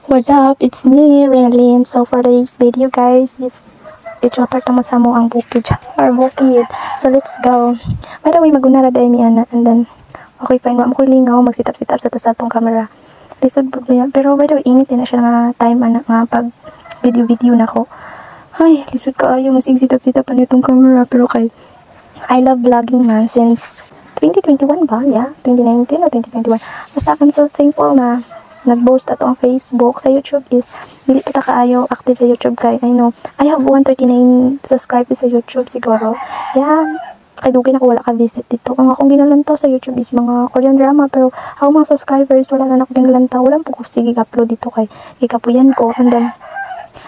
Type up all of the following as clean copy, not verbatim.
What's up? It's me, Renalyn. So for today's video, guys, is i-chotter tamo sa mo ang bukid or bukid. So let's go. By the way, magunara day mi ana, and then okay fine, wa mo ko lingaw magsitap-sitap sa atong camera. Lisod pud niya. Pero by the way, init na siya nga time ana nga pag video na ko. Ay, lisod kaayo masigsitap-sitap pa nitong camera, pero kay I love vlogging man since 2021 ba? Yeah, 2019 or 2021. Basta I'm so thankful na nag-post ato ang Facebook. Sa YouTube is dili pa ta kaayo active sa YouTube kay I know I have 139 subscribers sa YouTube siguro. Yeah, kay dugay na ko wala ka visit dito. Ang akong ginalantaw sa YouTube is mga Korean drama, pero ako mga subscribers wala na ako ginalantaw. Wala po ko sige upload dito kay ikapuyan ko, and then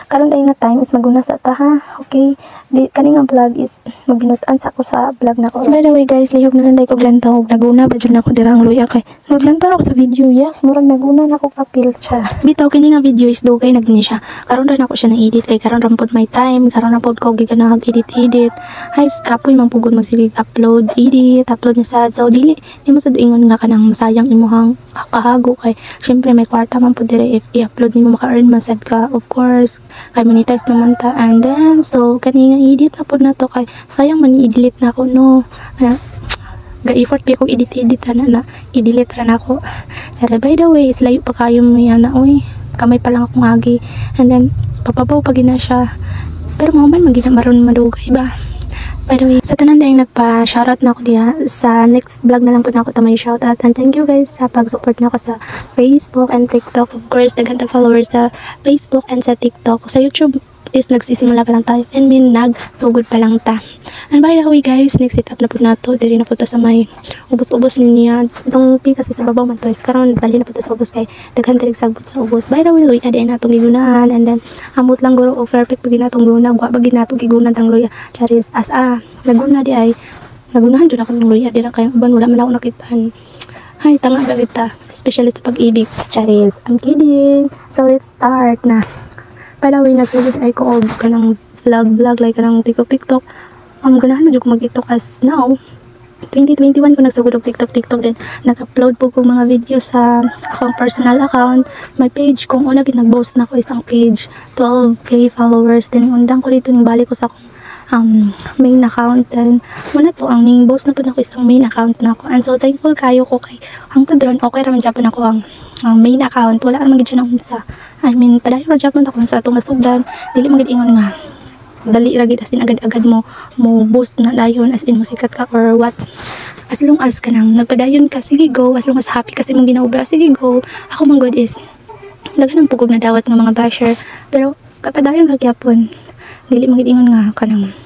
karon day nga time is maguna sa ta ha. Okay, di kani nga vlog is magbinutan sa ako sa vlog nako. By the way guys, lihok na lang day ko lantaw og naguna ba jud nako dirang luya kay naglantaw ako sa video. Yes, murag naguna nako kapil siya. Bitaw kini nga video is dugay na gini siya. Karon ra nako siya na edit kay karon ra pod my time, karon ra pod ko giganahag edit. Hay kapoy man pugod magsilig upload ni sad. So dili mo sad ingon nga kanang masayang imuhang kahago kay syempre may kwarta man pod dire if i-upload nimo maka-earn man sad ka, of course kay monetize naman ta. And then so kani nga edit na pod na to kay sayang man i-delete na ko no ga-effort pa ko edit na i-delete ra na ko. Sara, by the way is layo pa kayo mo yan na oy kamay pa lang akong agi, and then papabaw pag na siya, pero mo man magina maron madugay ba. By the way, sa tanan dahil nagpa-shoutout na ako diya, sa next vlog na lang po na ako tamay shoutout. And thank you guys sa pag-support na ako sa Facebook and TikTok. Of course, daghan tag followers sa Facebook and sa TikTok. Sa YouTube is nagsisimula pa lang tayo, and nagsugod pa lang ta. And by the way guys, next setup na po na to. Diri na po ta sa may ubos-ubos niya. Itong pi kasi sa babaw man to. Is karon bali na po ta sa ubos kay daghan tarig sagbot sa ubos. By the way, luya din natong gigunahan, and then amot lang guro o perfect pag ginatong gunag, wa pag ginatong gigunan tang luya. Charis as naguna di ay nagunahan jud ako ng luya, di na kayo uban wala man ako nakitaan. Ay, tanga ba kita, especially sa pag-ibig. Charis, I'm kidding. So let's start na. By the way, nagsugod ay ko og kanang vlog like kanang TikTok. Ganahan mo jud ko mag-TikTok as now. 2021 ko nagsugod og TikTok din. Nag-upload po ko mga video sa akong personal account. My page kung una gid nag-boast na ko isang page, 12k followers. Then undang ko dito ning balik ko sa akong main account, then muna to ang ning boss na po na ko isang main account na ako. And so thankful kayo ko kay ang tudron okay ra man jud ako ang main account, wala man gid siya nang unsa. I mean padayon ra jud man ako sa atong nasugdan, dili man gid ingon nga dali ra gid as in agad mo boost na dayon as in musikat ka or what. As long as kanang nagpadayon ka, sige go. As long as happy kasi mong ginaubra, sige go. Ako man god is daghan ang pugog na dawat ng mga basher, pero kapadayon ra gyapon dili magidingon nga kanang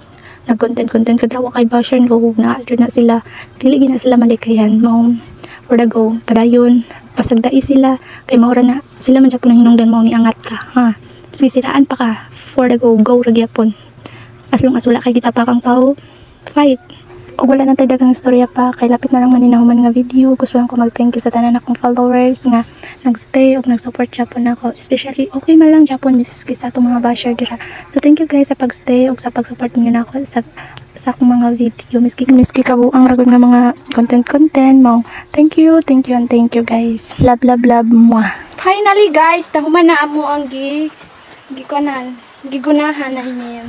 nag-content kadrawa kay basher no na adyo na sila, dili gina sila malikayan mo for the go padayon pasagdai sila kay maura na sila man jud hinungdan mo ni angat ka ha, sisiraan pa ka for the go ra gyapon. As long as wala kay kita pa kang tao, fight. Og wala na tayo dagang istorya pa, kay lapit na lang maninahuman nga video. Gusto lang ko mag-thank you sa tanan akong followers nga nagstay og nag-support Japon ako. Especially okay man lang Japon misis sa atong mga basher dira. So thank you guys sa pagstay og sa pag-support niyo na ako sa akong mga video. Miski kabuang ragod nga mga content mo. Thank you and thank you guys. Love mo. Finally guys, tahuman na amo ang gigunahan na niya.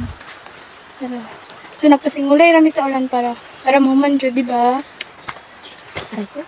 So nagpasingulay rami sa ulan para moment jud, di ba? Aray ko.